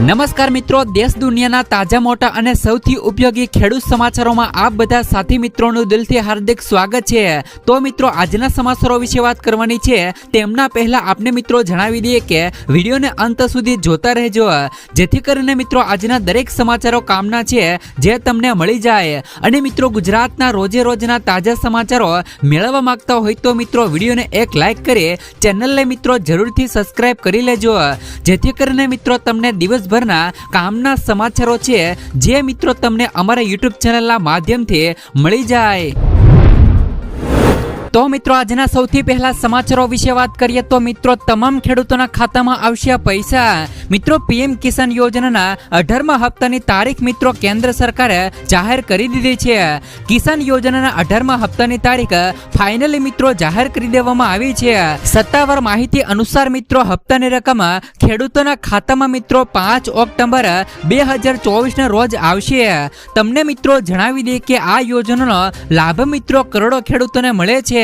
નમસ્કાર મિત્રો, દેશ દુનિયાના તાજા મોટા અને સૌથી ઉપયોગી ખેડૂત સમાચારોમાં આપ બધા સાથી મિત્રોનું દિલથી હાર્દિક સ્વાગત છે। તો મિત્રો, આજના સમાચારો વિશે વાત કરવાની છે તેમના પહેલા આપને મિત્રો જણાવી દઈએ કે વિડીયોને અંત સુધી જોતા રહેજો, જેથી કરીને મિત્રો આજના દરેક સમાચારો કામના છે જે તમને મળી જાય। અને મિત્રો, ગુજરાતના રોજે રોજના તાજા સમાચારો મેળવવા માંગતા હોય તો મિત્રો વિડીયોને એક લાઈક કરી ચેનલને મિત્રો જરૂરથી સબસ્ક્રાઇબ કરી લેજો, જેથી કરીને મિત્રો તમને દિવસભરના કામના સમાચારો છે જે મિત્રો તમને અમારા YouTube ચેનલના માધ્યમથી મળી જાય। તો મિત્રો, આજના સૌથી પહેલા સમાચારો વિશે વાત કરીએ તો મિત્રો તમામ ખેડૂતોના ખાતામાં આવશે પૈસા। મિત્રો, પીએમ કિસાન યોજનાના 18મા હપ્તાની તારીખ મિત્રો કેન્દ્ર સરકારે જાહેર કરી દીધી છે। કિસાન યોજનાના 18મા હપ્તાની તારીખ ફાઇનલી મિત્રો જાહેર કરી દેવામાં આવી છે। સત્તાવાર માહિતી અનુસાર મિત્રો હપ્તાની રકમ ખેડૂતોના ખાતામાં મિત્રો 5 ઓક્ટોબર 2024 રોજ આવશે। તમને મિત્રો જણાવી દઈએ કે આ યોજનાનો લાભ મિત્રો કરોડો ખેડૂતોને મળે છે।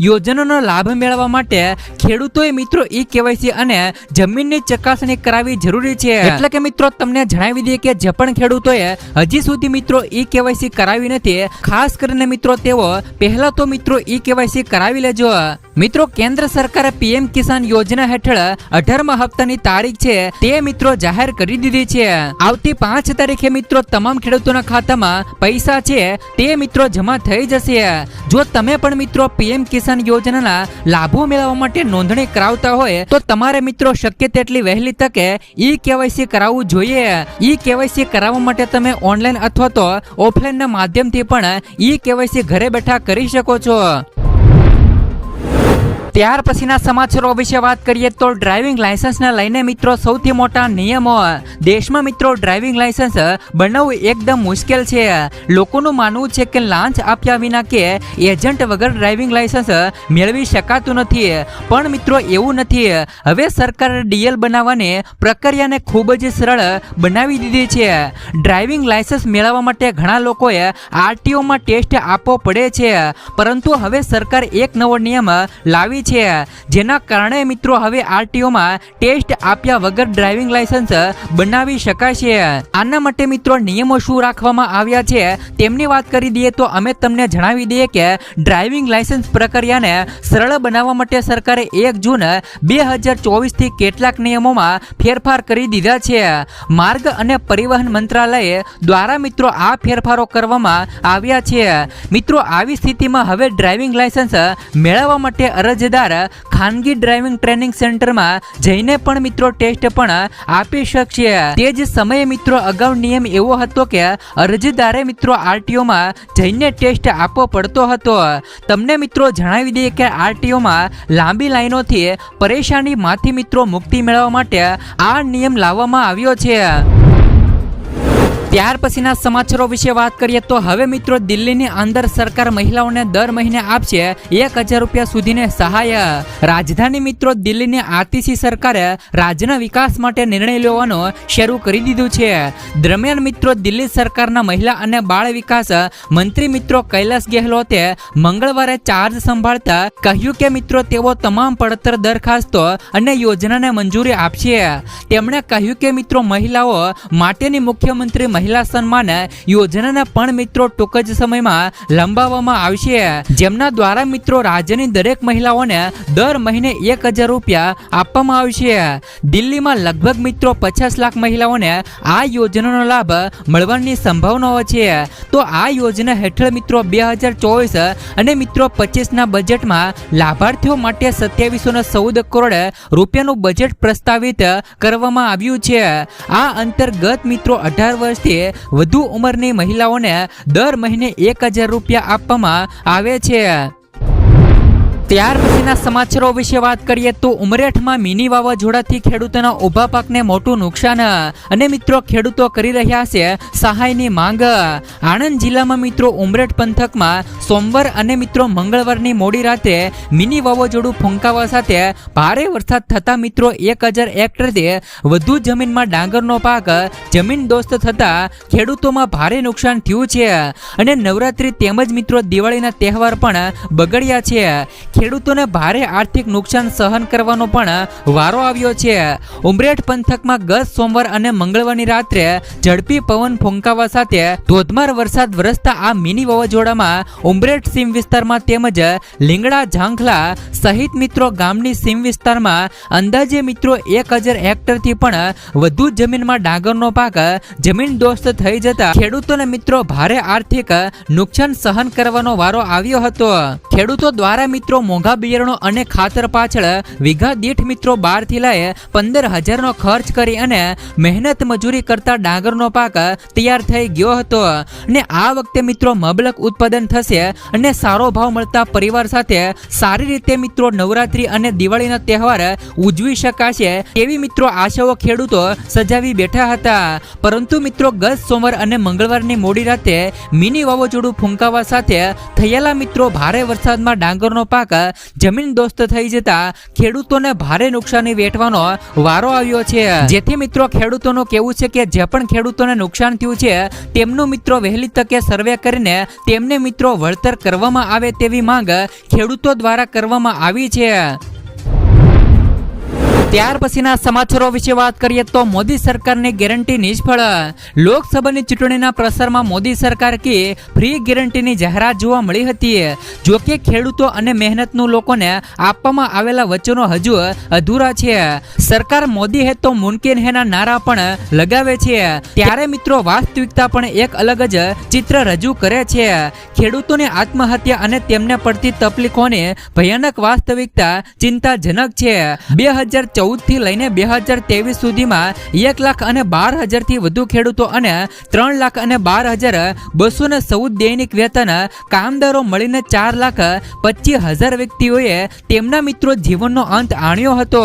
યોજનાનો લાભ મેળવવા માટે ખેડૂતોએ મિત્રો ઈ-કેવાયસી અને જમીનની ચકાસણી કરાવવી જરૂરી છે। એટલે કે મિત્રો તમને જણાવી દઈએ કે જે પણ ખેડૂતોએ હજી સુધી મિત્રો ઈ-કેવાયસી કરાવી નથી, ખાસ કરીને મિત્રો તેઓ પહેલા તો મિત્રો ઈ-કેવાયસી કરાવી લેજો। મિત્રો, કેન્દ્ર સરકારે પીએમ કિસાન યોજના હેઠળ 18મા હપ્તાની તારીખ છે તે મિત્રો જાહેર કરી દીધી છે। આવતી 5 તારીખે મિત્રો તમામ ખેડૂતોના ખાતામાં પૈસા છે તે મિત્રો જમા થઈ જશે। જો તમે પણ મિત્રો પીએમ કિસાન યોજનાના લાભો મેળવવા માટે નોંધણી કરાવતા હોય તો તમારે મિત્રો શક્ય તેટલી વહેલી તકે ઈ-કેવાયસી કરાવવું જોઈએ। ઈ-કેવાયસી કરાવવા માટે તમે ઓનલાઈન અથવા તો ઓફલાઈનના માધ્યમથી પણ ઈ-કેવાયસી ઘરે બેઠા કરી શકો છો। ત્યાર પછીના સમાચારો વિશે વાત કરીએ તો ડ્રાઇવિંગ લાયસન્સને લઈને મિત્રો સૌથી મોટા નિયમો। દેશમાં મિત્રો ડ્રાઇવિંગ લાયસન્સ બનાવવું એકદમ મુશ્કેલ છે। લોકોનું માનવું છે કે લાંચ આપ્યા વિના કે એજન્ટ વગર ડ્રાઇવિંગ લાયસન્સ મેળવી શકાતું નથી, પણ મિત્રો એવું નથી। હવે સરકારે ડીએલ બનાવવાની પ્રક્રિયાને ખૂબ જ સરળ બનાવી દીધી છે। ડ્રાઇવિંગ લાયસન્સ મેળવવા માટે ઘણા લોકોએ આરટીઓમાં ટેસ્ટ આપવો પડે છે, પરંતુ હવે સરકાર એક નવો નિયમ લાવી છે, જેના કારણે મિત્રો હવે આરટીઓમાં ટેસ્ટ આપ્યા વગર ડ્રાઇવિંગ લાયસન્સ બનાવી શકાશે। આના માટે મિત્રો નિયમો શું રાખવામાં આવ્યા છે તેમની વાત કરી દઈએ તો અમે તમને જણાવી દઈએ કે ડ્રાઇવિંગ લાયસન્સ પ્રક્રિયાને સરળ બનાવવા માટે સરકારે 1 જૂન 2024 થી કેટલાક નિયમોમાં ફેરફાર કરી દીધા છે। માર્ગ અને પરિવહન મંત્રાલય દ્વારા મિત્રો આ ફેરફારો કરવામાં આવ્યા છે। મિત્રો, આવી સ્થિતિમાં હવે ડ્રાઇવિંગ લાયસન્સ મેળવવા માટે અરજદાર ખાનગી ડ્રાઇવિંગ ટ્રેનિંગ સેન્ટરમાં જઈને પણ મિત્રો ટેસ્ટ પણ આપી શકશે। તે જ સમયે મિત્રો અગાઉ નિયમ એવો હતો કે અરજદારે મિત્રો આરટીઓમાં જઈને ટેસ્ટ આપવો પડતો હતો। તમને મિત્રો જણાવી દઈએ કે આરટીઓમાં લાંબી લાઈનોથી પરેશાનીમાંથી મિત્રો મુક્તિ મેળવવા માટે આ નિયમ લાવવામાં આવ્યો છે। ત્યાર પછીના સમાચારો વિશે વાત કરીએ તો હવે મિત્રો દિલ્હીની અંદર સરકાર મહિલાઓને દર મહિને આપશે 1000 રૂપિયા સુધીની સહાય। રાજધાની મિત્રો દિલ્હીની આરટીસી સરકારે રાજ્યના વિકાસ માટે નિર્ણય લેવાનું શરૂ કરી દીધું છે। દરમિયાન મિત્રો દિલ્હી સરકારના મહિલા અને બાળ વિકાસ મંત્રી મિત્રો કૈલાશ ગેહલોતે મંગળવારે ચાર્જ સંભાળતા કહ્યું કે મિત્રો તેઓ તમામ પડતર દરખાસ્તો અને યોજનાને મંજૂરી આપશે। તેમણે કહ્યું કે મિત્રો મહિલાઓ માટેની મુખ્યમંત્રી મહિલા સન્માન યોજનાને પણ મિત્રો ટૂંક જ સમયમાં લંબાવવામાં આવશે, જેમના દ્વારા મિત્રો રાજ્યની દરેક મહિલાઓને દર મહિને 1000 રૂપિયા આપવામાં આવશે। દિલ્હીમાં લગભગ મિત્રો 50 લાખ મહિલાઓને આ યોજનાનો લાભ મળવાની સંભાવનાઓ છે। તો આ યોજના હેઠળ મિત્રો 2024 અને મિત્રો 25ના બજેટમાં લાભાર્થીઓ માટે 2714 કરોડ રૂપિયાનું બજેટ પ્રસ્તાવિત કરવામાં આવ્યું છે। આ અંતર્ગત મિત્રો 18 વર્ષથી વધુ ઉંમરની મહિલાઓને દર મહિને 1000 રૂપિયા આપવામાં આવે છે। ત્યાર પછીના સમાચારો વિશે વાત કરીએ તો ઉમરેઠમાં મિની વાવાઝોડાથી ખેડૂતોના ઊભા પાકને મોટું નુકસાન અને મિત્રો ખેડૂતો કરી રહ્યા છે સહાયની માંગ। આણંદ જિલ્લામાં મિત્રો ઉમરેઠ પંથકમાં સોમવાર અને મિત્રો મંગળવારની મોડી રાતે મિની વાવાઝોડું ફૂંકાવા સાથે ભારે વરસાદ થતા મિત્રો 1000 હેક્ટરથી વધુ જમીનમાં ડાંગરનો પાક જમીનદોસ્ત થતા ખેડૂતોમાં ભારે નુકસાન થયું છે અને નવરાત્રી તેમજ મિત્રો દિવાળીના તહેવાર પણ બગડ્યા છે। ખેડૂતોને ભારે આર્થિક નુકસાન સહન કરવાનો પણ વારો આવ્યો છે. ઉમરેઠ પંથકમાં ગત સોમવાર અને મંગળવારની રાત્રે ઝડપી પવન ફૂંકાવા સાથે ધોધમાર વરસાદ વરસતા આ મિની વાવાઝોડામાં ઉમરેઠ સીમ વિસ્તારમાં તેમજ લીંગડા ઝાંખલા સહિત મિત્રો ગામની સીમ વિસ્તારમાં અંદાજે મિત્રો 1000 હેક્ટરથી પણ વધુ જમીનમાં ડાંગરનો પાક જમીન દોસ્ત થઈ જતા ખેડૂતોને મિત્રો ભારે આર્થિક નુકસાન સહન કરવાનો વારો આવ્યો હતો. ખેડૂતો દ્વારા મિત્રો મોંઘા બિયારણો અને ખાતર પાછળ વીઘા દીઠ મિત્રો 12 થી લઈ 15,000નો ખર્ચ કરી અને મહેનત મજૂરી કરતા ડાંગરનો પાક તૈયાર થઈ ગયો હતો અને આ વખતે મિત્રો મબલક ઉત્પાદન થશે અને સારો ભાવ મળતા પરિવાર સાથે સારી રીતે મિત્રો નવરાત્રી અને દિવાળીના તહેવાર ઉજવી શકાશે તેવી મિત્રો આશાઓ ખેડૂતો સજાવી બેઠા હતા. પરંતુ મિત્રો ગત સોમવાર અને મંગળવારની મોડી રાતે મિની વાવાઝોડું ફૂંકાવા સાથે થયેલા મિત્રો ભારે વરસાદમાં ડાંગરનો પાક જમીન દોસ્ત થઈ જતા ખેડૂતોને ભારે નુકસાની વેઠવાનો વારો આવ્યો છે. જેથી મિત્રો ખેડૂતોનું કહેવું છે કે જે પણ ખેડૂતોને નુકસાન થયું છે તેમનું મિત્રો વહેલી તકે સર્વે કરીને તેમને મિત્રો વળતર કરવામાં આવે તેવી માંગ ખેડૂતો દ્વારા કરવામાં આવી છે. ત્યાર પછીના સમાચારો વિશે વાત કરીએ તો મોદી સરકારની ગેરંટી નિષ્ફળ. લોકસભાની ચૂંટણીના પ્રસારમાં મોદી સરકાર કે ફ્રી ગેરંટીની જાહેરાત જોવા મળી હતી. જો કે ખેડૂતો અને મહેનતનું લોકોને આપવામાં આવેલા વચનો હજુ અધૂરા છે. સરકાર મોદી હે તો મુમકિન હે ના નારા પણ લગાવે છે ત્યારે મિત્રો વાસ્તવિકતા પણ એક અલગ જ ચિત્ર રજૂ કરે છે. ખેડૂતોની આત્મહત્યા અને તેમને પડતી તકલીફોની ભયાનક વાસ્તવિકતા ચિંતાજનક છે. 2014 થી લઈને 2023 સુધીમાં 1,12,000 થી વધુ ખેડૂતો અને 3,12,214 દૈનિક વેતન કામદારો મળીને 4,25,000 વ્યક્તિઓએ તેમના મિત્રો જીવનનો અંત આણ્યો હતો.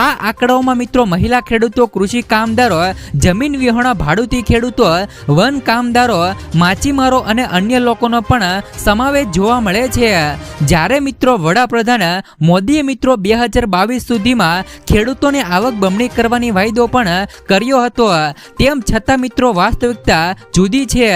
આ આંકડાઓમાં મિત્રો મહિલા ખેડૂતો, કૃષિ કામદારો, જમીન વિહોણા ભાડુતી ખેડૂતો, વન કામદારો, માછીમારો અને અન્ય લોકોનો પણ સમાવેશ જોવા મળે છે. જ્યારે મિત્રો વડાપ્રધાન મોદીએ મિત્રો 2022 સુધીમાં ખેડૂતોની આવક બમણી કરવાની વાયદો પણ કર્યો હતો તેમ છતાં મિત્રો વાસ્તવિકતા જુદી છે.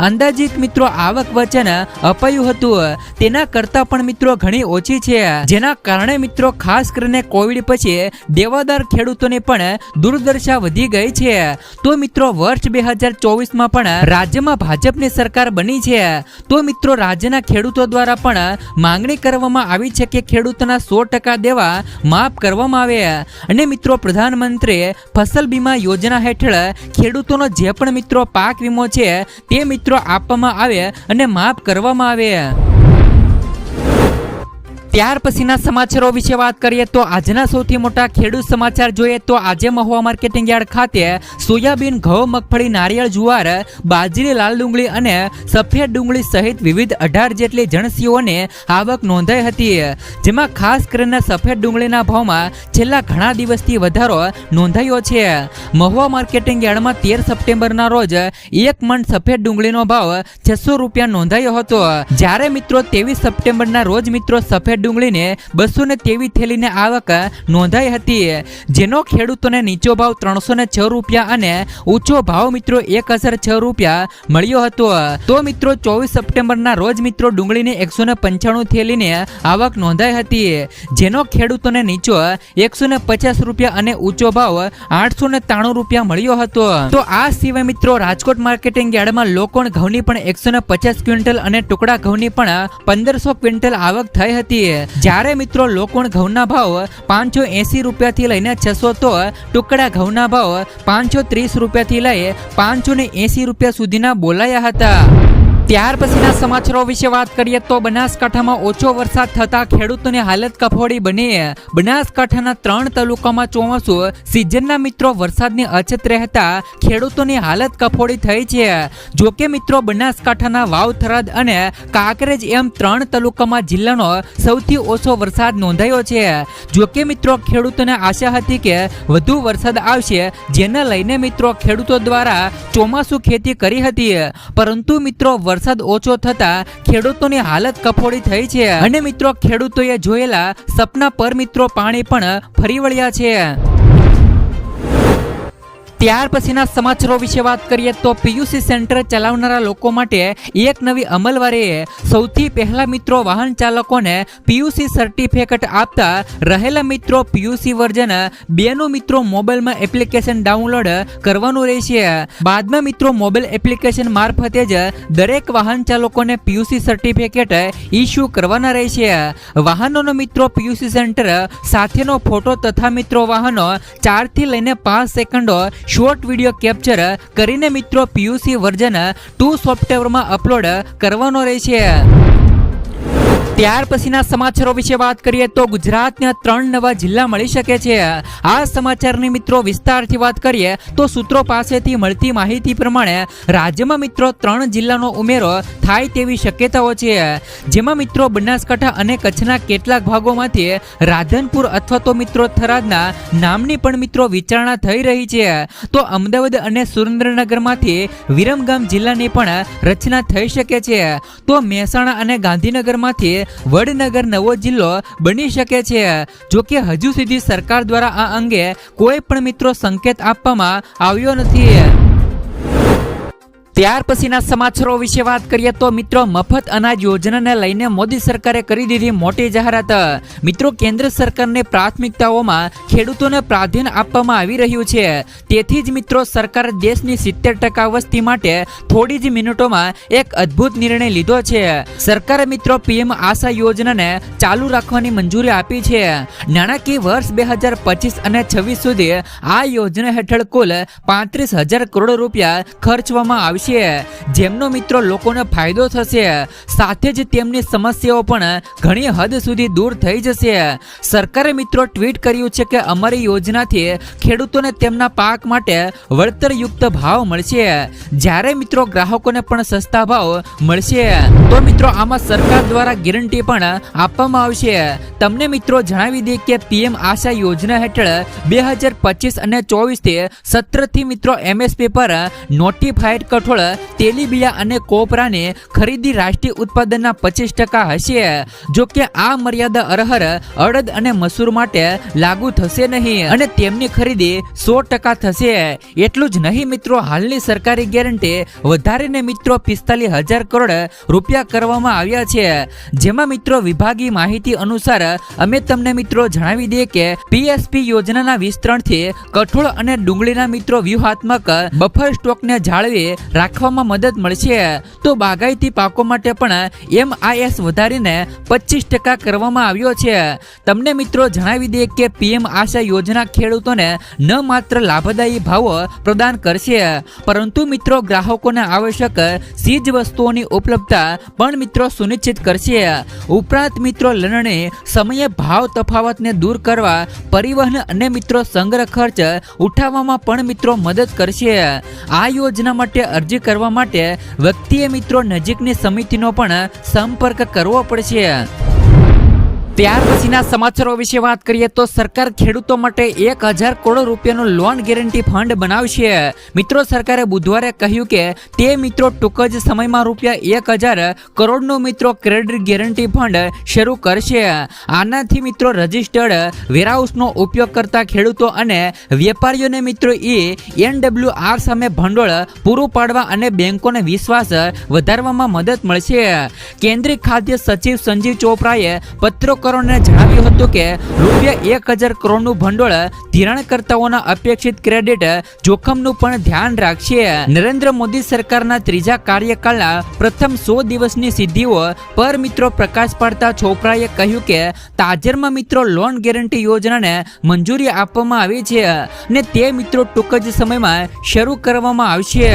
અંદાજિત મિત્રો આવક વચન અપાયું હતું તેના કરતાં પણ મિત્રો ઘણી ઓછી છે, જેના કારણે મિત્રો ખાસ કરીને કોવિડ પછી દેવાદાર ખેડૂતોની પણ દુર્દશા વધી ગઈ છે. તો મિત્રો વર્ષ 2024માં પણ રાજ્યમાં ભાજપની સરકાર બની છે તો મિત્રો રાજ્યના ખેડૂતો દ્વારા પણ માંગણી કરવામાં આવી છે કે ખેડૂતોના 100% દેવા માફ કરવામાં આવે અને મિત્રો પ્રધાનમંત્રી ફસલ બીમા યોજના હેઠળ ખેડૂતોનો જે પણ મિત્રો પાક વીમો છે તે મિત્રો આપવામાં આવે અને માફ કરવામાં આવે. ત્યાર પછીના સમાચારો વિશે વાત કરીએ તો આજના સૌથી મોટા ખેડૂત સમાચાર જોઈએ તો આજે મહુવા માર્કેટિંગ યાર્ડ ખાતે સોયાબીન, ઘઉં, મગફળી, નારિયેળ, જુવાર, બાજરી, લાલ ડુંગળી અને સફેદ ડુંગળી સહિત વિવિધ 18 જેટલી જણસીઓની આવક નોંધાઈ હતી. જેમાં ખાસ કરીને સફેદ ડુંગળીના ભાવમાં છેલ્લા ઘણા દિવસથી વધારો નોંધાયો છે. મહુવા માર્કેટિંગ યાર્ડમાં 13 સપ્ટેમ્બરના રોજ 1 મણ સફેદ ડુંગળીનો ભાવ 600 રૂપિયા નોંધાયો હતો. જ્યારે મિત્રો 23 સપ્ટેમ્બરના રોજ મિત્રો સફેદ ડુંગળીને 223 થેલીની આવક નોંધાઈ હતી, જેનો ખેડૂતોને નીચો ભાવ 306 રૂપિયા અને ઊંચો ભાવ મિત્રો 1006 રૂપિયા મળ્યો હતો. તો મિત્રો 24 સપ્ટેમ્બરના રોજ મિત્રો ડુંગળીની 195 થેલીની આવક નોંધાઈ હતી, જેનો ખેડૂતોને નીચો 150 રૂપિયા અને ઊંચો ભાવ 893 રૂપિયા મળ્યો હતો. તો આ સિવાય મિત્રો રાજકોટ માર્કેટિંગ યાર્ડમાં લોકોણ ઘઉંની પણ 150 ક્વિન્ટલ અને ટુકડા ઘઉંની પણ 1500 ક્વિન્ટલ આવક થઈ હતી. જ્યારે મિત્રો લોકોણ ઘઉંના ભાવ 580 રૂપિયાથી લઈને 600 તો ટુકડા ઘઉંના ભાવ 530 રૂપિયાથી લઈ 580 રૂપિયા સુધીના બોલાયા હતા. ત્યાર પછીના સમાચારો વિશે વાત કરીએ તો બનાસકાંઠામાં ઓછો વરસાદ થતા ખેડૂતોની હાલત કફોડી બની. બનાસકાંઠાના 3 તાલુકામાં ચોમાસું સિઝનના મિત્રો વરસાદની અછત રહેતા ખેડૂતોની હાલત કફોડી થઈ છે. જોકે મિત્રો બનાસકાંઠાના વાવ, થરાદ અને કાંકરેજ એમ 3 તાલુકામાં જિલ્લાનો સૌથી ઓછો વરસાદ નોંધાયો છે. જોકે મિત્રો ખેડૂતોને આશા હતી કે વધુ વરસાદ આવશે, જેને લઈને મિત્રો ખેડૂતો દ્વારા ચોમાસુ ખેતી કરી હતી, પરંતુ મિત્રો વરસાદ ઓછો થતા ખેડૂતોની હાલત કફોડી થઈ છે અને મિત્રો ખેડૂતોએ જોયેલા સપના પર મિત્રો પાણી પણ ફરી વળ્યા છે. ત્યાર પછીના સમાચારો વિશે વાત કરીએ તો પીયુસી સેન્ટર ચલાવનારા લોકો માટે એક નવી અમલવારીએ સૌથી પહેલા મિત્રો વાહન ચાલકોને પીયુસી સર્ટિફિકેટ આપતા રહેલા મિત્રો પીયુસી વર્ઝન 2 નું મિત્રો મોબાઈલમાં એપ્લિકેશન ડાઉનલોડ કરવાનું રહેશે. બાદમાં મિત્રો મોબાઈલ એપ્લિકેશન મારફતે જ દરેક વાહન ચાલકોને પીયુસી સર્ટિફિકેટ ઇસ્યુ કરવાના રહેશે. વાહનોનો મિત્રો પીયુસી સેન્ટર સાથેનો ફોટો તથા મિત્રો વાહનો 4 થી લઈને 5 સેકન્ડો શોર્ટ વિડીયો કેપ્ચર કરીને મિત્રો પીયુસી વર્ઝન 2 સોફ્ટવેરમાં અપલોડ કરવાનો રહેશે. ત્યાર પછીના સમાચારો વિશે વાત કરીએ તો ગુજરાતના 3 નવા જિલ્લા મળી શકે છે. આ સમાચારની મિત્રો વિસ્તારથી વાત કરીએ તો સૂત્રો પાસેથી મળતી માહિતી પ્રમાણે રાજ્યમાં મિત્રો 3 જિલ્લાનો ઉમેરો થાય તેવી શક્યતાઓ છે. જેમાં મિત્રો બનાસકાંઠા અને કચ્છના કેટલાક ભાગોમાંથી રાધનપુર અથવા તો મિત્રો થરાદના નામની પણ મિત્રો વિચારણા થઈ રહી છે. તો અમદાવાદ અને સુરેન્દ્રનગરમાંથી વિરમગામ જિલ્લાની પણ રચના થઈ શકે છે. તો મહેસાણા અને ગાંધીનગરમાંથી વડનગર નવો જિલ્લો બની શકે છે. જો કે હજુ સુધી સરકાર દ્વારા આ અંગે કોઈ પણ મિત્રો સંકેત આપવામાં આવ્યો નથી. ત્યાર પછીના સમાચારો વિશે વાત કરીએ તો મિત્રો મફત અનાજ યોજનાને લઈને મોદી સરકારે કરી દીધી મોટી જાહેરાત. મિત્રો કેન્દ્ર સરકારની પ્રાથમિકતાઓમાં ખેડૂતોને પ્રાધાન્ય આપવામાં આવી રહ્યું છે. તેથી જ મિત્રો સરકારે દેશની 70% વસ્તી માટે થોડી જ મિનિટોમાં એક અદ્ભુત નિર્ણય લીધો છે. સરકારે મિત્રો પીએમ આશા યોજનાને ચાલુ રાખવાની મંજૂરી આપી છે. નાણાકીય વર્ષ 2025 અને 26 સુધી આ યોજના હેઠળ કુલ 35,000 કરોડ રૂપિયા ખર્ચવામાં આવશે, જેમનો મિત્રો લોકોને ફાયદો થશે. સાથે જ તેમની સમસ્યાઓ પણ ઘણી હદ સુધી દૂર થઈ જશે. સરકારે મિત્રો ટ્વીટ કર્યું છે કે અમારી યોજનાથી ખેડૂતોને તેમના પાક માટે વળતરયુક્ત ભાવ મળશે, જ્યારે મિત્રો ગ્રાહકોને પણ સસ્તા ભાવ મળશે. તો મિત્રો આમાં સરકાર દ્વારા ગેરંટી પણ આપવામાં આવશે. તમને મિત્રો જણાવી દઈએ કે પીએમ આશા યોજના હેઠળ 2025 અને 24 થી 17 થી મિત્રો એમએસપી પર નોટિફાઈડ કઠોળ, તેલીબિયા અને કોપરાની ખરીદી રાષ્ટ્રીય ઉત્પાદનના 25% હશે. જો કે આ મર્યાદા અરહર, અડદ અને મસૂર માટે લાગુ થશે નહીં અને તેમની ખરીદી 100% થશે. એટલું જ નહીં મિત્રો, હાલની સરકારી ગેરંટી વધારીને મિત્રો 45,000 કરોડ રૂપિયા કરવામાં આવ્યા છે. જેમાં મિત્રો વિભાગીય માહિતી અનુસાર અમે તમને મિત્રો જણાવી દઈએ કે પીએસપી યોજનાના વિસ્તરણથી કઠોળ અને ડુંગળીના મિત્રો વ્યૂહાત્મક બફર સ્ટોકને જાળવી રાખવામાં મદદ મળશે. તો બાગાયતી પાકો માટે પણ MIS વધારીને 25% કરવામાં આવ્યો છે. તમને મિત્રો જણાવી દઈએ કે પીએમ આશા યોજના ખેડૂતોને ન માત્ર લાભદાયી ભાવો પ્રદાન કરશે, પરંતુ મિત્રો ગ્રાહકોને આવશ્યક ચીજ વસ્તુઓની ઉપલબ્ધતા પણ મિત્રો સુનિશ્ચિત કરશે. ઉપરાંત મિત્રો લણણી સમયે ભાવ તફાવતને દૂર કરવા, પરિવહન અને મિત્રો સંગ્રહ ખર્ચ ઉઠાવવામાં પણ મિત્રો મદદ કરશે. આ યોજના માટે અરજી કરવા માટે વ્યક્તિએ મિત્રો નજીકની સમિતિનો પણ સંપર્ક કરવો પડશે. ત્યાર પછીના સમાચારો વિશે વાત કરીએ તો સરકાર ખેડૂતો માટે 1,000 કરોડ રૂપિયાનું લોન ગેરંટી ફંડ બનાવશે. મિત્રો સરકારે બુધવારે કહ્યું કે તે મિત્રો ટૂંક જ સમયમાં રૂપિયા 1,000 કરોડનું મિત્રો ક્રેડિટ ગેરંટી ફંડ શરૂ કરશે. આનાથી મિત્રો રજિસ્ટર્ડ વેરહાઉસનો ઉપયોગ કરતા ખેડૂતો અને વેપારીઓને મિત્રો NWR સામે ભંડોળ પૂરું પાડવા અને બેંકોને વિશ્વાસ વધારવામાં મદદ મળશે. કેન્દ્રીય ખાદ્ય સચિવ સંજીવ ચોપરાએ પત્રકારોને જણાવ્યું હતું કે રૂપિયા 1,000 કરોડનું ભંડોળ ધિરાણકર્તાઓના અપેક્ષિત ક્રેડિટ જોખમનું પણ ધ્યાન રાખશે. નરેન્દ્ર મોદી સરકારના 3જા કાર્યકાળના પ્રથમ 100 દિવસની સિદ્ધિઓ પર મિત્રો પ્રકાશ પાડતા ચોપરાએ કહ્યું કે તાજેતરમાં મિત્રો લોન ગેરંટી યોજનાને મંજૂરી આપવામાં આવી છે અને તે મિત્રો ટૂંક જ સમયમાં શરૂ કરવામાં આવશે.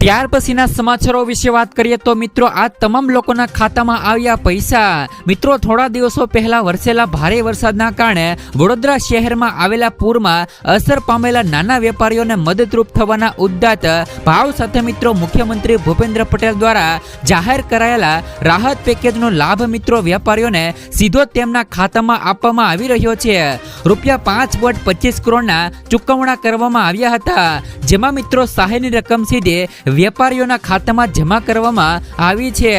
ત્યાર પછીના સમાચારો વિશે વાત કરીએ તો મિત્રો આ તમામ લોકોના ખાતામાં આવ્યા પૈસા. મિત્રો થોડા દિવસો પહેલા વરસેલા ભારે વરસાદના કારણે વડોદરા શહેરમાં આવેલા પૂરમાં અસર પામેલા નાના વેપારીઓને મદદરૂપ થવાના ઉદ્દાત ભાવ સાથે મિત્રો મુખ્યમંત્રી ભૂપેન્દ્ર પટેલ દ્વારા જાહેર કરાયેલા રાહત પેકેજનો લાભ મિત્રો વેપારીઓને સીધો તેમના ખાતામાં આપવામાં આવી રહ્યો છે. રૂપિયા 5.25 કરોડના ચૂકવણા કરવામાં આવ્યા હતા, જેમાં મિત્રો સહાયની રકમ સીધે વેપારીઓના ખાતામાં જમા કરવામાં આવી છે,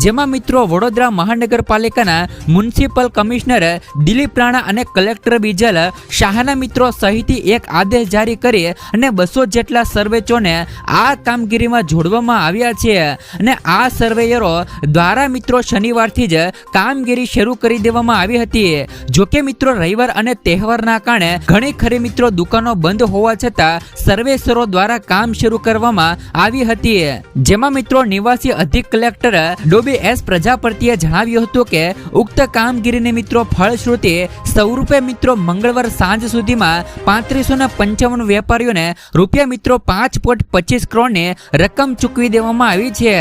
જેમાં મિત્રો વડોદરા મહાનગરપાલિકાના મ્યુનિસિપલ કમિશનર દિલીપ રાણા અને કલેક્ટર બીજલ શાહના મિત્રો સહિતથી એક આદેશ જારી કરી અને 200 જેટલા સર્વેચોને આ કામગીરીમાં જોડવામાં આવ્યા છે અને આ સર્વેયરો દ્વારા મિત્રો શનિવારથી જ કામગીરી શરૂ કરી દેવામાં આવી હતી. જોકે મિત્રો રવિવાર અને તહેવારના કારણે ઘણી ખરી મિત્રો દુકાનો બંધ હોવા છતાં સર્વેસરો દ્વારા કામ શરૂ કરવામાં આવી હતી, જેમાં મિત્રો નિવાસી અધિક કલેક્ટર ડોબી એસ પ્રજાપતિએ જણાવ્યું હતું કે ઉક્ત કામગીરીને મિત્રો ફળશ્રુતિ સ્વરૂપે મિત્રો મંગળવાર સાંજ સુધીમાં 3555 વેપારીઓને રૂપિયા મિત્રો 5.25 કરોડની રકમ ચૂકવી દેવામાં આવી છે,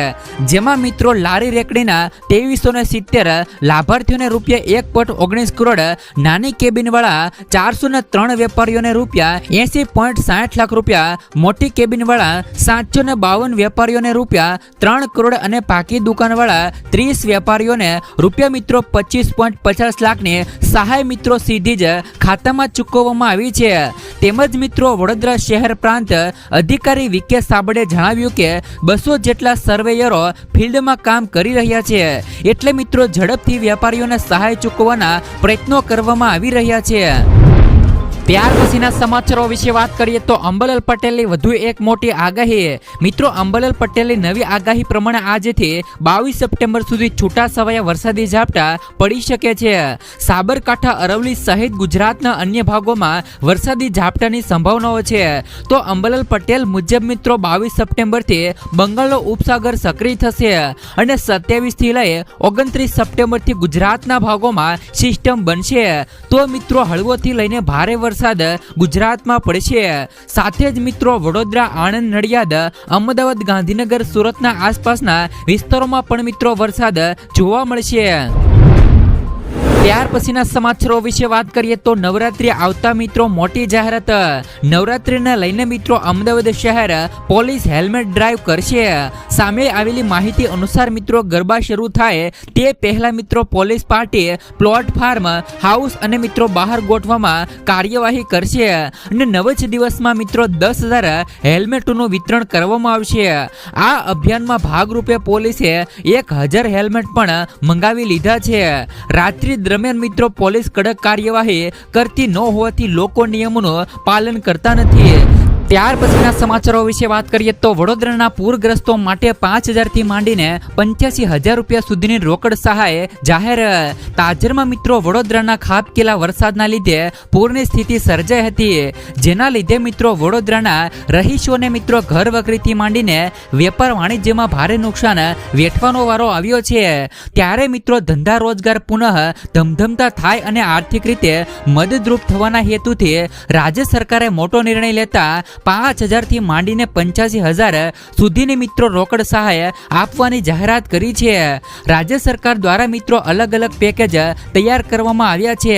જેમાં મિત્રો લારી રેકડીના 2370 લાભાર્થીઓને રૂપિયા 1.19 કરોડ, નાની કેબિનવાળા 403 વેપારીઓને રૂપિયા 80.60 લાખ રૂપિયા, મોટી કેબિનવાળા 752 વેપારીઓને રૂપિયા 3 કરોડ અને પાકી દુકાનવાળા 30 વેપારીઓને રૂપિયા મિત્રો 25.50 લાખની સહાય મિત્રો સીધી જ ખાતામાં ચૂકવવામાં આવી છે. તેમજ મિત્રો વડોદરા શહેર પ્રાંત અધિકારી વિકે સાબડે જણાવ્યું કે 200 જેટલા સર્વેયરો ફિલ્ડમાં કામ કરી રહ્યા છે, એટલે મિત્રો ઝડપથી વેપારીઓને સહાય ચૂકવવાના પ્રયત્નો કરવામાં આવી રહ્યા છે. ત્યાર પછીના સમાચારો વિશે વાત કરીએ તો અંબાલાલ પટેલની વધુ એક મોટી આગાહી. મિત્રો અંબાલાલ પટેલની નવી આગાહી પ્રમાણે આજથી 22 સપ્ટેમ્બર સુધી છૂટા છવાયા વરસાદી ઝાપટા પડી શકે છે. સાબરકાંઠા, અરવલ્લી સહિત ગુજરાતના અન્ય ભાગોમાં વરસાદી ઝાપટાની સંભાવનાઓ છે. તો અંબાલાલ પટેલ મુજબ મિત્રો 22 સપ્ટેમ્બરથી બંગાળનો ઉપસાગર સક્રિય થશે અને 27 થી લઈ 29 સપ્ટેમ્બરથી ગુજરાતના ભાગોમાં સિસ્ટમ બનશે. તો મિત્રો હળવોથી લઈને ભારે વરસાદ ગુજરાતમાં પડશે. સાથે જ મિત્રો વડોદરા, આણંદ, નડિયાદ, અમદાવાદ, ગાંધીનગર, સુરતના આસપાસના વિસ્તારોમાં પણ મિત્રો વરસાદ જોવા મળશે. ત્યાર પછીના સમાચારો વિશે વાત કરીએ તો નવરાત્રી આવતા મિત્રો મોટી જાહેરાત. નવરાત્રીને લઈને મિત્રો અમદાવાદ શહેર પોલીસ હેલ્મેટ ડ્રાઈવ કરશે. સામે આવેલી માહિતી અનુસાર મિત્રો ગરબા શરૂ થાય તે પહેલા મિત્રો પોલીસ પાર્ટી પ્લેટફોર્મ, હાઉસ અને મિત્રો બહાર ગોઠવવામાં કાર્યવાહી કરશે અને 9 દિવસમાં મિત્રો 10,000 હેલ્મેટોનું વિતરણ કરવામાં આવશે. આ અભિયાનમાં ભાગરૂપે પોલીસે 1,000 હેલ્મેટ પણ મંગાવી લીધા છે. રાત્રિ દરમિયાન મિત્રો પોલીસ કડક કાર્યવાહી કરતી ન હોવાથી લોકો નિયમોનું પાલન કરતા નથી. ત્યાર પછીના સમાચારો વિશે વાત કરીએ તો વડોદરાના પૂરગ્રસ્તો માટે 5,000 થી માંડીને 85,000 રૂપિયા સુધીની રોકડ સહાય જાહેર. તાજેતરમાં મિત્રો વડોદરાના ખાબકેલા વરસાદના લીધે પૂરની સ્થિતિ સર્જાઈ હતી, જેના લીધે મિત્રો વડોદરાના રહીશોને મિત્રો ઘર વકરીથી માંડીને વેપાર વાણિજ્યમાં ભારે નુકસાન વેઠવાનો વારો આવ્યો છે. ત્યારે મિત્રો ધંધા રોજગાર પુનઃ ધમધમતા થાય અને આર્થિક રીતે મદદરૂપ થવાના હેતુથી રાજ્ય સરકારે મોટો નિર્ણય લેતા 5,000 થી માંડીને 85,000 સુધીની મિત્રો રોકડ સહાય આપવાની જાહેરાત કરી છે. રાજ્ય સરકાર દ્વારા મિત્રો અલગ અલગ પેકેજ તૈયાર કરવામાં આવ્યા છે,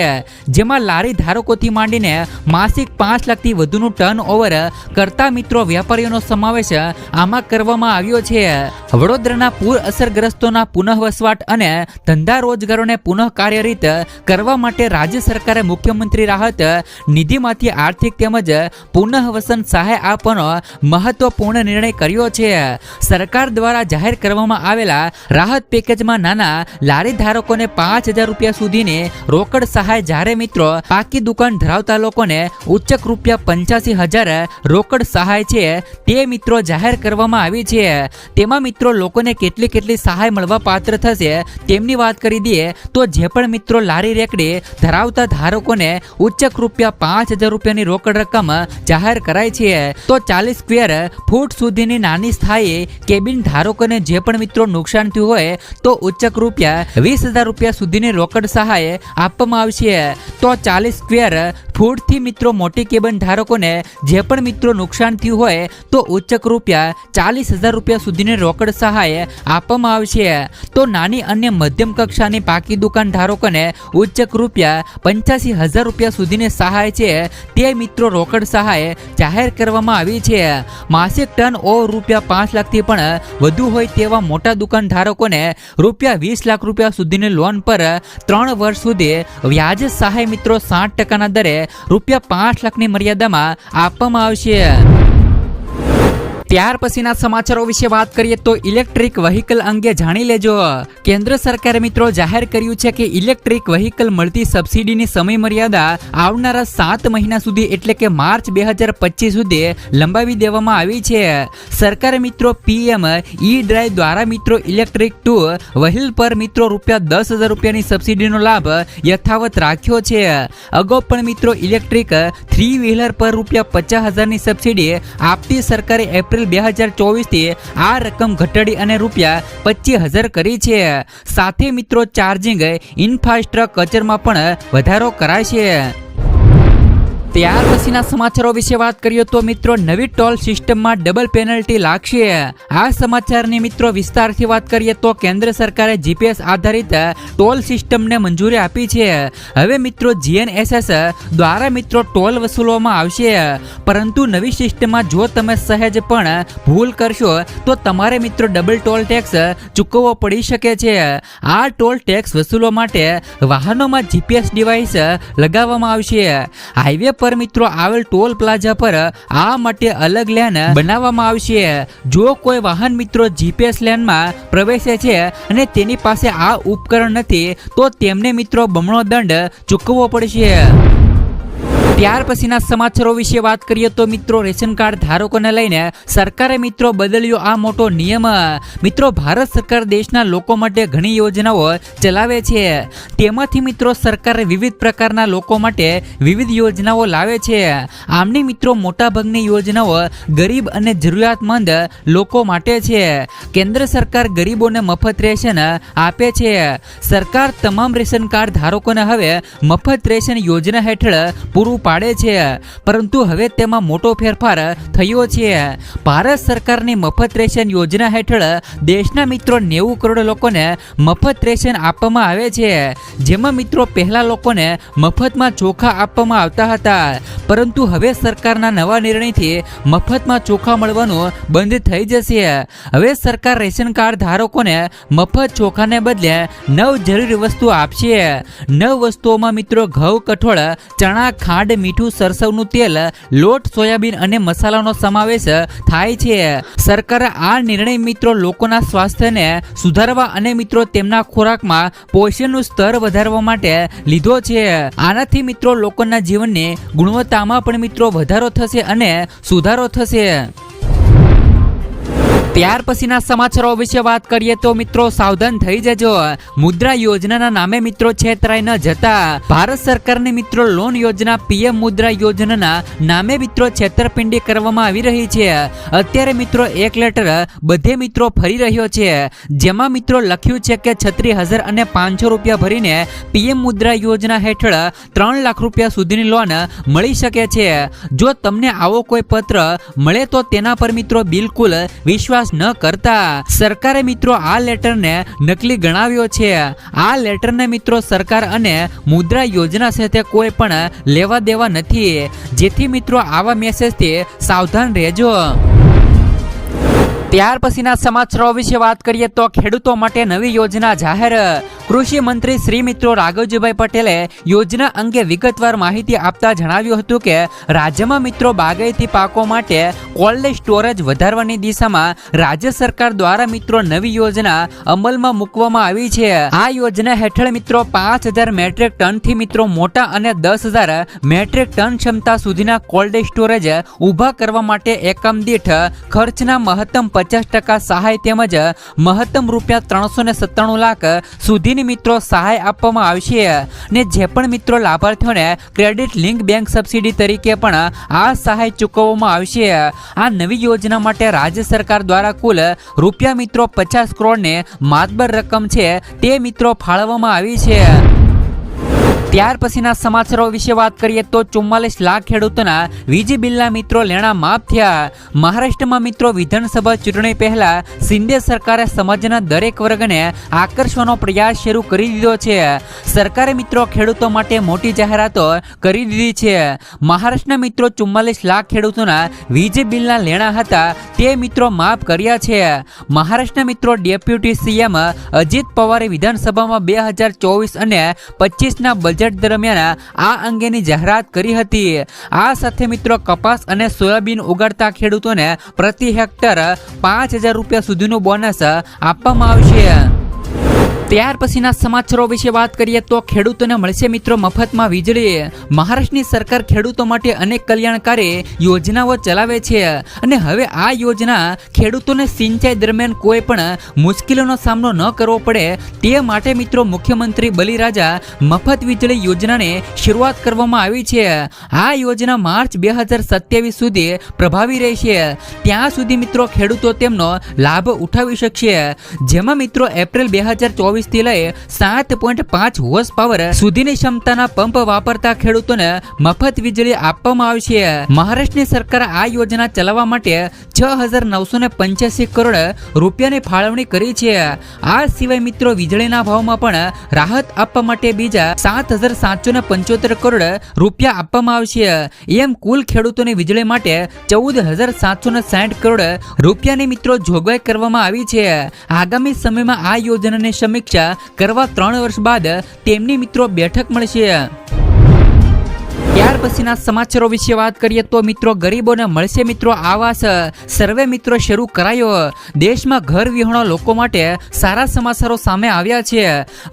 જેમાં લારી ધારકોથી માંડીને માસિક 5 લાખથી વધુનું ટર્ન ઓવર કરતા મિત્રો વેપારીઓનો સમાવેશ આમાં કરવામાં આવ્યો છે. વડોદરાના પૂર અસરગ્રસ્તોના પુનઃવસવાટ અને ધંધા રોજગારોને પુનઃ કાર્યરત કરવા માટે રાજ્ય સરકારે મુખ્યમંત્રી રાહત નિધિમાંથી આર્થિક તેમજ પુનઃવસન સહાય આપવાનો મહત્વપૂર્ણ નિર્ણય કર્યો છે. સરકાર દ્વારા જાહેર કરવામાં આવેલા રાહત પેકેજમાં નાના લારી ધારકોને 5,000 રૂપિયા સુધીની રોકડ સહાય, જ્યારે મિત્રો પાકી દુકાન ધરાવતા લોકોને ઉચ્ચક રૂપિયા 85,000 રોકડ સહાય છે તે મિત્રો જાહેર કરવામાં આવી છે. તેમાં મિત્રો લોકોને કેટલી સહાય મળવા પાત્ર થશે તેમની વાત કરી દઈએ તો જે પણ મિત્રો લારી રેકડી ધરાવતા ધારકોને ઉચ્ચક રૂપિયા 5,000 રૂપિયાની રોકડ રકમ જાહેર કરાય છે. તો 40 સ્ક્વેર ફૂટ સુધીની નાની સ્થાયી કેબિન ધારકોને જે પણ મિત્રો નુકસાન થયું હોય તો ઉચ્ચક રૂપિયા 20,000 રૂપિયા સુધીની રોકડ સહાય આપવામાં આવશે. તો 40 સ્ક્વેર ફૂટથી મિત્રો મોટી કેબિન ધારકોને જે પણ મિત્રો નુકસાન થયું હોય તો ઉચ્ચક રૂપિયા 40,000 રૂપિયા સુધીની રોકડ સહાય આપવામાં આવશે. તો નાની અને મધ્યમ કક્ષાની પાકી દુકાન ધારકોને ઉચ્ચક રૂપિયા 85,000 રૂપિયા સુધીની સહાય છે તે મિત્રો રોકડ સહાય જાહેર કરવામાં આવી છે. માસિક ટર્ન ઓવર રૂપિયા 5 લાખથી પણ વધુ હોય તેવા મોટા દુકાન ધારકોને રૂપિયા 20 લાખ રૂપિયા સુધીની લોન પર 3 વર્ષ સુધી વ્યાજ સહાય મિત્રો 60% દરે રૂપિયા 5 લાખની મર્યાદામાં આપવામાં આવશે. ત્યાર પછીના સમાચારો વિશે વાત કરીએ તો ઇલેક્ટ્રિક વ્હીકલ અંગે જાણી લેજો. કેન્દ્ર સરકારે મિત્રો જાહેર કર્યું છે કે ઇલેક્ટ્રિક વ્હીકલ મળતી સબસિડીની સમય મર્યાદા આવનારા 7 મહિના સુધી એટલે કે માર્ચ 2025 સુધી લંબાવી દેવામાં આવી છે. સરકારે મિત્રો PM E-ડ્રાઈવ દ્વારા મિત્રો ઇલેક્ટ્રિક 2 વ્હીલ પર મિત્રો ₹10,000 રૂપિયાની સબસિડીનો લાભ યથાવત રાખ્યો છે. અગાઉ પણ મિત્રો ઇલેક્ટ્રિક 3 વ્હીલર પર ₹50,000ની સબસિડી આપતી સરકારે એપ્રિલ 2024 થી આ રકમ ઘટાડી અને ₹25,000 કરી છે. સાથે મિત્રો ચાર્જિંગ ઇન્ફ્રાસ્ટ્રક્ચરમાં પણ વધારો કરાશે. ત્યાર પછીના સમાચારો વિશે વાત કરીએ તો મિત્રો નવી ટોલ સિસ્ટમમાં ડબલ પેનલ્ટી લાગશે. આ સમાચારની મિત્રો વિસ્તારથી વાત કરીએ તો કેન્દ્ર સરકારે GPS આધારિત ટોલ સિસ્ટમને મંજૂરી આપી છે. હવે મિત્રો GNSS દ્વારા મિત્રો ટોલ વસૂલવામાં આવશે. પરંતુ નવી સિસ્ટમમાં જો તમે સહેજ પણ ભૂલ કરશો તો તમારે મિત્રો ડબલ ટોલ ટેક્સ ચૂકવવો પડી શકે છે. આ ટોલ ટેક્સ વસૂલવા માટે વાહનોમાં GPS ડિવાઇસ લગાવવામાં આવશે. હાઈવે પર મિત્રો આવેલ ટોલ પ્લાઝા પર આ માટે અલગ લેન બનાવવામાં આવશે. જો કોઈ વાહન મિત્રો GPS લેનમાં પ્રવેશે છે અને તેની પાસે આ ઉપકરણ નથી તો તેમને મિત્રો બમણો દંડ ચૂકવવો પડશે. ત્યાર પછીના સમાચારો વિશે વાત કરીએ તો મિત્રો રેશન કાર્ડ ધારકોને લઈને સરકારે મિત્રો બદલ્યો આ મોટો નિયમ. મિત્રો ભારત સરકાર દેશના લોકો માટે ઘણી યોજનાઓ ચલાવે છે. તેમાંથી મિત્રો સરકારે વિવિધ પ્રકારના લોકો માટે વિવિધ યોજનાઓ લાવે છે. આમની મિત્રો મોટાભાગની યોજનાઓ ગરીબ અને જરૂરિયાતમંદ લોકો માટે છે. કેન્દ્ર સરકાર ગરીબોને મફત રેશન આપે છે. સરકાર તમામ રેશન કાર્ડ ધારકોને હવે મફત રેશન યોજના હેઠળ પૂરું પાડે છે. પરંતુ હવે તેમાં મોટો ફેરફાર થયો છે. ભારત સરકારની મફત રેશન યોજના હેઠળ દેશના મિત્રો 90 કરોડ લોકોને મફત રેશન આપવામાં આવે છે. જેમાં મિત્રો પહેલા લોકોને મફતમાં ચોખા આપવામાં આવતા હતા. પરંતુ હવે સરકારના નવા નિર્ણયથી મફતમાં ચોખા મળવાનું બંધ થઈ જશે. હવે સરકાર રેશન કાર્ડ ધારકોને મફત ચોખાને બદલે 9 જરૂરી વસ્તુઓ આપશે. 9 વસ્તુઓમાં મિત્રો ઘઉં, કઠોળ, ચણા, ખાંડ, મીઠું, સરસવનું તેલ, લોટ, સોયાબીન અને મસાલાનો સમાવેશ થાય છે. સરકારે આ નિર્ણય મિત્રો લોકોના સ્વાસ્થ્યને સુધારવા અને મિત્રો તેમના ખોરાકમાં પોષણનું સ્તર વધારવા માટે લીધો છે. આનાથી મિત્રો લોકોના જીવનની ગુણવત્તામાં પણ મિત્રો વધારો થશે અને સુધારો થશે. ત્યાર પછીના સમાચારો વિશે વાત કરીએ તો મિત્રો સાવધાન થઈ જજો. મુદ્રા યોજનાના નામે મિત્રો છેતરાઈ ન જતા. ભારત સરકારની મિત્રો લોન યોજના PM મુદ્રા યોજનાના નામે મિત્રો છેતરપિંડી કરવામાં આવી રહી છે. અત્યારે મિત્રો એક લેટર બધે મિત્રો ફરી રહ્યો છે. જેમાં મિત્રો લખ્યું છે કે 36,000 અને 500 રૂપિયા ભરીને PM મુદ્રા યોજના હેઠળ 3 લાખ રૂપિયા સુધીની લોન મળી શકે છે. જો તમને આવો કોઈ પત્ર મળે તો તેના પર મિત્રો બિલકુલ વિશ્વાસ ન કરતા. સરકારે મિત્રો આ લેટરને નકલી ગણાવ્યો છે. આ લેટરને મિત્રો સરકાર અને મુદ્રા યોજના સાથે કોઈ પણ લેવા દેવા નથી. જેથી મિત્રો આવા મેસેજથી સાવધાન રહેજો. ત્યાર પછીના સમાચારો વિશે વાત કરીએ તો ખેડૂતો માટે નવી યોજના જાહેર. કૃષિ મંત્રી શ્રી મિત્રો રાઘવજીભાઈ પટેલે યોજના અંગે વિગતવાર માહિતી આપતા જણાવ્યું હતું કે રાજ્યમાં મિત્રો બાગાયતી પાકો માટે કોલ્ડ સ્ટોરેજ વધારવાની દિશામાં રાજ્ય સરકાર દ્વારા મિત્રો નવી યોજના અમલમાં મૂકવામાં આવી છે. આ યોજના હેઠળ મિત્રો 5,000 મેટ્રિક ટનથી મિત્રો મોટા અને 10,000 મેટ્રિક ટન ક્ષમતા સુધીના કોલ્ડ સ્ટોરેજ ઊભા કરવા માટે એકમ દીઠ ખર્ચના મહત્તમ 50% સહાય તેમજ મહત્તમ ₹397 લાખ સુધી મિત્રો સહાય આપવામાં આવશે. ને જે પણ મિત્રો લાભાર્થીઓને ક્રેડિટ લિંક બેંક સબસિડી તરીકે પણ આ સહાય ચૂકવવામાં આવશે. આ નવી યોજના માટે રાજ્ય સરકાર દ્વારા કુલ રૂપિયા મિત્રો 50 કરોડની માતબર રકમ છે તે મિત્રો ફાળવવામાં આવી છે. ત્યાર પછીના સમાચારો વિશે વાત કરીએ તો 44 લાખ ખેડૂતોના વીજ બિલના મિત્રો લેણા માફ થયા. મહારાષ્ટ્રમાં મિત્રો વિધાનસભા ચૂંટણી પહેલા શિંદે સરકારે સમાજના દરેક વર્ગને આકર્ષવાનો પ્રયાસ શરૂ કરી દીધો છે. સરકારે મિત્રો ખેડૂતો માટે મોટી જાહેરાતો કરી દીધી છે. મહારાષ્ટ્રના મિત્રો 44 લાખ ખેડૂતોના વીજ બિલના લેણા હતા તે મિત્રો માફ કર્યા છે. મહારાષ્ટ્રના મિત્રો ડેપ્યુટી CM અજીત પવારે વિધાનસભામાં 2024 અને 25ના બજેટ દરમિયાન આ અંગેની જાહેરાત કરી હતી। આ સાથે મિત્રો કપાસ અને સોયાબીન ઉગાડતા ખેડૂતોને પ્રતિ હેક્ટર 5,000 રૂપિયા સુધીનું બોનસ આપવામાં આવશે। ત્યાર પછીના સમાચારો વિશે વાત કરીએ તો ખેડૂતોને મળશે મિત્રો મફતમાં વીજળી। મહારાષ્ટ્રની સરકાર ખેડૂતો માટે અનેક કલ્યાણકારી યોજનાઓ ચલાવે છે અને હવે આ યોજના ખેડૂતોને સિંચાઈ દરમિયાન કોઈ પણ મુશ્કેલીનો સામનો ન કરવો પડે તે માટે મિત્રો મુખ્યમંત્રી બલિરાજા મફત વીજળી યોજનાની શરૂઆત કરવામાં આવી છે। આ યોજના માર્ચ 2027 સુધી પ્રભાવી રહેશે। ત્યાં સુધી મિત્રો ખેડૂતો તેમનો લાભ ઉઠાવી શકશે, જેમાં મિત્રો એપ્રિલ 2024 થી લઈ 7.5 હોર્સ પાવર સુધીની ક્ષમતાના પંપ વાપરતા ખેડૂતોને મફત વીજળી આપવામાં આવશે। મહારાષ્ટ્રની સરકાર આ યોજના ચલાવવા માટે 6,985 કરોડ રૂપિયાની ફાળવણી કરી છે। આ સિવાય મિત્રો વીજળીના ભાવમાં પણ રાહત આપવા માટે બીજા 7,775 કરોડ રૂપિયા આપવામાં આવશે। એમ કુલ ખેડૂતોની વીજળી માટે 14,760 કરોડ રૂપિયાની મિત્રો જોગવાઈ કરવામાં આવી છે। આગામી સમયમાં આ યોજનાની સમીક્ષા કરવા 3 વર્ષ બાદ તેમની મિત્રો બેઠક મળશે। ત્યાર પછીના સમાચારો વિશે વાત કરીએ તો મિત્રો ગરીબોને મળશે મિત્રો આવાસ સર્વે મિત્રો શરૂ કરાયો। દેશમાં ઘર વિહોણા લોકો માટે સારા સમાચારો સામે આવ્યા છે।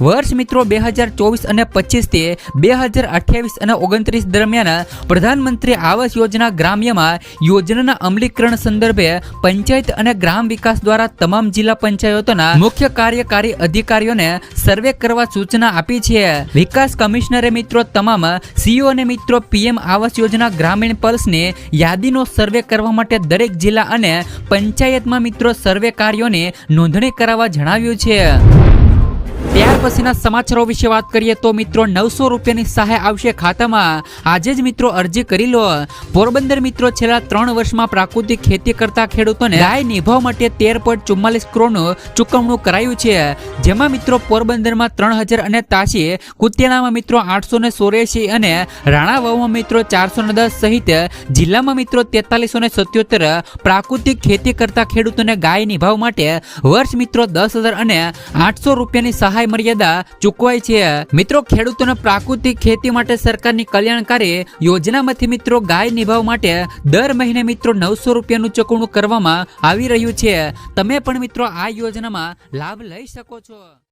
વર્ષ મિત્રો 2024 અને 25 થી 2028 અને 29 દરમિયાન પ્રધાનમંત્રી આવાસ યોજના ગ્રામ્યમાં યોજનાના અમલીકરણ સંદર્ભે પંચાયત અને ગ્રામ વિકાસ દ્વારા તમામ જિલ્લા પંચાયતોના મુખ્ય કાર્યકારી અધિકારીઓને સર્વે કરવા સૂચના આપી છે। વિકાસ કમિશનરે મિત્રો તમામ સીઓ અને મિત્રો પીએમ આવાસ યોજના ગ્રામીણ પલ્સની યાદીનો સર્વે કરવા માટે દરેક જિલ્લા અને પંચાયતમાં મિત્રો સર્વે કાર્યોની નોંધણી કરાવવા જણાવ્યું છે। ત્યાર પછીના સમાચારો વિશે વાત કરીએ તો મિત્રો 900 રૂપિયાની સહાય આવશે ખાતામાં। આજે જ મિત્રો અરજી કરી લો। પોરબંદર મિત્રો છેલ્લા 3 વર્ષમાં પ્રાકૃતિક ખેતી કરતા ખેડૂતોને ગાય નિભાવ માટે 13.44 કરોડનું ચૂકવણું કરાયું છે, જેમાં મિત્રો પોરબંદરમાં 3,000 અને તાશી કુતિયાણામાં મિત્રો 884 અને રાણાવાવમાં મિત્રો 410 સહિત જિલ્લામાં મિત્રો 4377 પ્રાકૃતિક ખેતી કરતા ખેડૂતોને ગાય નિભાવ માટે વર્ષ મિત્રો 10,000 અને 800 રૂપિયાની સહાય મર્યાદા ચૂકવાય છે। મિત્રો ખેડૂતોને પ્રાકૃતિક ખેતી માટે સરકારની કલ્યાણકારી યોજનામાંથી મિત્રો ગાય નિભાવ માટે દર મહિને મિત્રો 900 રૂપિયાનું ચૂકવણું કરવામાં આવી રહ્યું છે। તમે પણ મિત્રો આ યોજનામાં લાભ લઈ શકો છો।